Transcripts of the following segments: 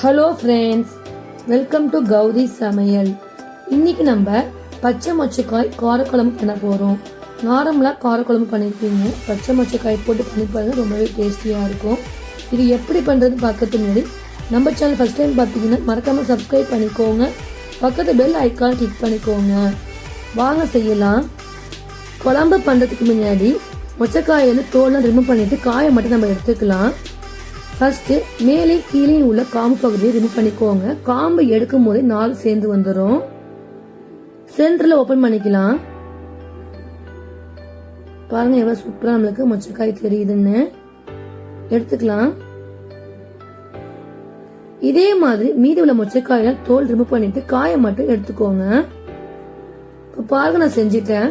Hello friends, welcome to Gowri சமையல். இன்னைக்கு நம்ம பச்சை மொச்சக்காய் காரக்குழம்பு பண்ண போகிறோம். நார்மலாக காரக்குழம்பு பண்ணியிருப்பீங்க, பச்சை மொச்சக்காய் போட்டு பண்ணி பாருங்க, ரொம்பவே டேஸ்டியாக இருக்கும். இது எப்படி பண்ணுறது பார்க்கறதுக்கு முன்னாடி நம்ம சேனல் ஃபஸ்ட் டைம் பார்த்தீங்கன்னா மறக்காமல் சப்ஸ்கிரைப் பண்ணிக்கோங்க, பக்கத்து பெல் ஐக்கான் கிளிக் பண்ணிக்கோங்க. வாங்க செய்யலாம். குழம்பு பண்ணுறதுக்கு முன்னாடி மொச்சக்காயை தோல்லாம் ரிமூவ் பண்ணிவிட்டு காயை மட்டும் நம்ம எடுத்துக்கலாம். ஃபர்ஸ்ட் மேலே கீழே உள்ள காம்பு பகுதியை ரிமூவ் பண்ணிக்கோங்க. காம்பு எடுக்கும் போதே 4 சேர்ந்து வந்துடும். சென்டர்ல ஓபன் பண்ணிக்கலாம். பாருங்க எவ்வளவு சூப்பரா நம்மளுக்கு மொச்சக்காய் தெரியுதுன்னு. எடுத்துக்கலாம். இதே மாதிரி மீதி உள்ள மொச்சக்காயில தோல் ரிமூவ் பண்ணிட்டு காயை மட்டும் எடுத்துக்கோங்க. இப்ப பாருங்க நான் செஞ்சிட்டேன்.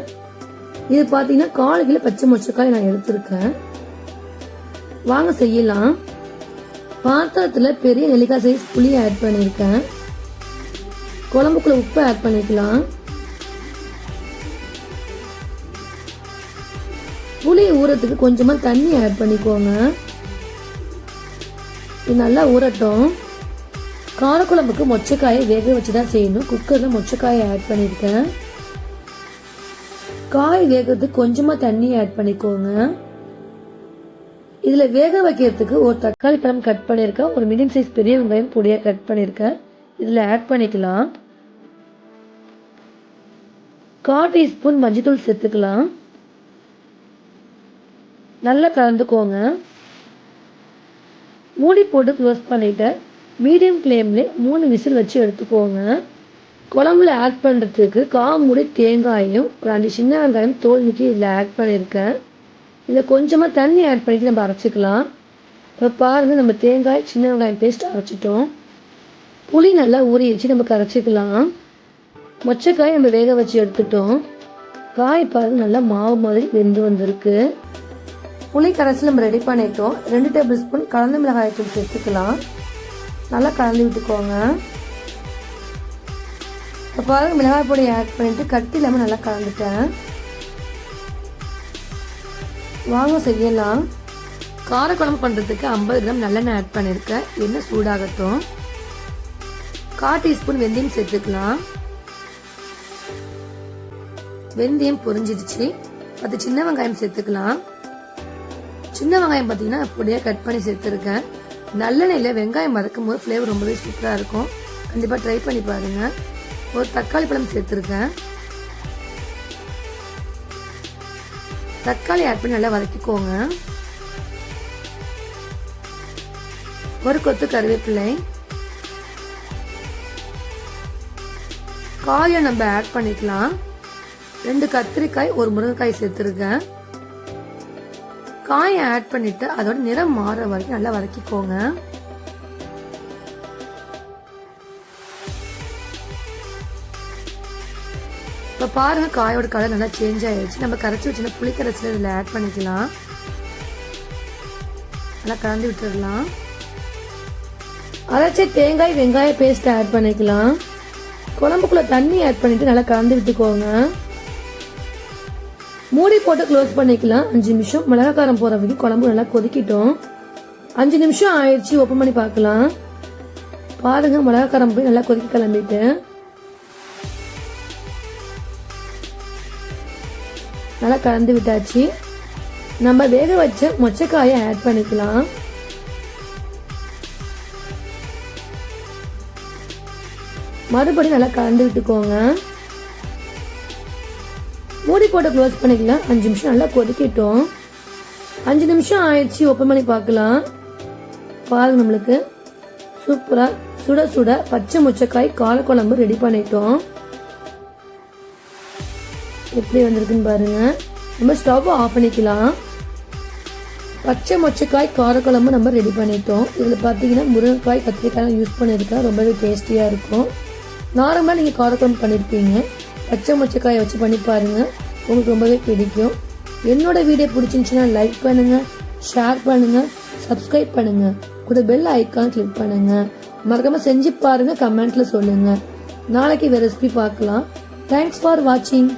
இது பாத்தீங்கன்னா 1/4 கிலோ பச்சை மொச்சக்காய் நான் எடுத்திருக்கேன். வாங்க செய்யலாம். பாத்திரத்துல பெரிய நெல்லிக்காய் சைஸ் புளி ஆட் பண்ணிருக்கேன். குழம்புக்குள்ள உப்பு ஆட் பண்ணிக்கலாம். புளி ஊறத்துக்கு கொஞ்சமா தண்ணி ஆட் பண்ணிக்கோங்க. இது நல்லா ஊறட்டும். காரக்குழம்புக்கு மொச்சக்காயை வேக வச்சுதான் செய்யணும். குக்கர்ல மொச்சக்காயை ஆட் பண்ணிருக்கேன். காய் வேகிறதுக்கு கொஞ்சமா தண்ணி ஆட் பண்ணிக்கோங்க. இதுல வேக வைக்கிறதுக்கு ஒரு தக்காளி பழம் கட் பண்ணிருக்கேன். ஒரு மீடியம் சைஸ் பெரிய வெங்காயம் பொடியா கட் பண்ணிருக்கேன். இதுல ஆட் பண்ணிக்கலாம். 1/4 டீஸ்பூன் மஞ்சள் சேர்த்துக்கலாம். நல்லா கலந்துக்கோங்க. மூடி போட்டு க்ளோஸ் பண்ணிட்டு மீடியம் ஃப்ளேம்ல 3 விசில் வச்சு எடுத்துக்கோங்க. குழம்புல ஆட் பண்றதுக்கு 1/4 மூடி தேங்காயும் ஒரு 5 சின்ன வெங்காயம் தோல் நீக்கி இதுல ஆட் பண்ணிருக்கேன். இதில் கொஞ்சமாக தண்ணி ஆட் பண்ணிட்டு நம்ம அரைச்சிக்கலாம். இப்போ பாருங்கள், நம்ம தேங்காய் சின்ன வெங்காயம் பேஸ்ட் அரைச்சிட்டோம். புளி நல்லா ஊறி வச்சு நம்ம கரைச்சிக்கலாம். மொச்சக்காய் நம்ம வேக வச்சு எடுத்துட்டோம். காய் பாருங்கள் நல்லா மாவு மாதிரி வெந்து வந்திருக்கு. புளி கரைச்சி நம்ம ரெடி பண்ணிட்டோம். 2 டேபிள் ஸ்பூன் கலந்த மிளகாய் தூள் சேர்த்துக்கலாம். நல்லா கலந்து விட்டுக்கோங்க. இப்போ பாருங்கள், மிளகாய் பொடி ஆட் பண்ணிட்டு கட்டி இல்லாமல் நல்லா கலந்துட்டேன். வாங்க செய்யலாம். காரக்குழம்பு பண்ணுறதுக்கு 50 கிராம் நல்லெண்ணெய் ஆட் பண்ணியிருக்கேன். எண்ணெய் சூடாகட்டும். 1/4 டீஸ்பூன் வெந்தயம் சேர்த்துக்கலாம். வெந்தயம் பொரிஞ்சிடுச்சு. 10 சின்ன வெங்காயம் சேர்த்துக்கலாம். சின்ன வெங்காயம் பார்த்தீங்கன்னா பொடியாக கட் பண்ணி சேர்த்துருக்கேன். நல்லெண்ணெயில் வெங்காயம் வதக்கும் போது ஃப்ளேவர் ரொம்பவே சூப்பராக இருக்கும். கண்டிப்பாக ட்ரை பண்ணி பாருங்க. ஒரு தக்காளி பழம் சேர்த்துருக்கேன். தக்காளி ஆட் பண்ணி நல்லா வதக்கிக்கோங்க. ஒரு கொத்து கருவேப்பிலை. காயை நம்ம ஆட் பண்ணிக்கலாம். 2 கத்திரிக்காய், ஒரு முருங்கைக்காய் சேர்த்துருக்கேன். காயை ஆட் பண்ணிட்டு அதோட நிறம் மாற வரைக்கும் நல்லா வதக்கிக்கோங்க. இப்போ பாருங்க, காயோட கலர் நல்லா சேஞ்ச் ஆயிடுச்சு. நம்ம கரைச்சி வச்சுன்னா புளி கரைச்சல இதில் ஆட் பண்ணிக்கலாம். நல்லா கலந்து விட்டுடலாம். அரைச்ச தேங்காய் வெங்காய பேஸ்ட் ஆட் பண்ணிக்கலாம். குழம்புக்குள்ள தண்ணி ஆட் பண்ணிட்டு நல்லா கலந்து விட்டுக்கோங்க. மூடி போட்டு க்ளோஸ் பண்ணிக்கலாம். 5 நிமிஷம் மிளகாய் காரம் போற வரைக்கும் குழம்பு நல்லா கொதிக்கிட்டோம். 5 நிமிஷம் ஆயிடுச்சு. ஓப்பன் பண்ணி பார்க்கலாம். பாருங்க, மிளகாய் காரம் போய் நல்லா கொதிக்க கிளம்பிட்டு நல்லா கலந்து விட்டாச்சு. நம்ம வேக வச்ச மொச்சக்காயை ஆட் பண்ணிக்கலாம். மறுபடியும் நல்லா கலந்து விட்டுக்கோங்க. மூடி போட்டு க்ளோஸ் பண்ணிக்கலாம். 5 நிமிஷம் நல்லா கொதிக்கிட்டோம். 5 நிமிஷம் ஆயிடுச்சு. ஓப்பன் பண்ணி பார்க்கலாம். பாருங்க, நம்மளுக்கு சூப்பரா சுட சுட பச்சை மொச்சக்காய் காரக்குழம்பு ரெடி பண்ணிட்டோம். எப்படி வந்திருக்குன்னு பாருங்க. நம்ம ஸ்டவ் ஆஃப் பண்ணிக்கலாம். பச்சை மொச்சக்காய் காரக்குழம்பு நம்ம ரெடி பண்ணிட்டோம். இதில் பார்த்தீங்கன்னா முருங்கைக்காய் கத்திரிக்காய் யூஸ் பண்ணியிருக்கேன். ரொம்பவே டேஸ்டியாக இருக்கும். நார்மலாக நீங்கள் காரக்குழம்பு பண்ணியிருப்பீங்க, பச்சை மொச்சக்காயை வச்சு பண்ணி பாருங்க, உங்களுக்கு ரொம்பவே பிடிக்கும். என்னோட வீடியோ பிடிச்சிருந்துச்சுன்னா லைக் பண்ணுங்க, ஷேர் பண்ணுங்க, சப்ஸ்கிரைப் பண்ணுங்க, கூட பெல் ஐக்கான் கிளிக் பண்ணுங்க. மறக்காம செஞ்சு பாருங்க, கமெண்ட்ல சொல்லுங்க. நாளைக்கு வேற ரெசிபி பார்க்கலாம். தேங்க்ஸ் ஃபார் வாட்சிங்.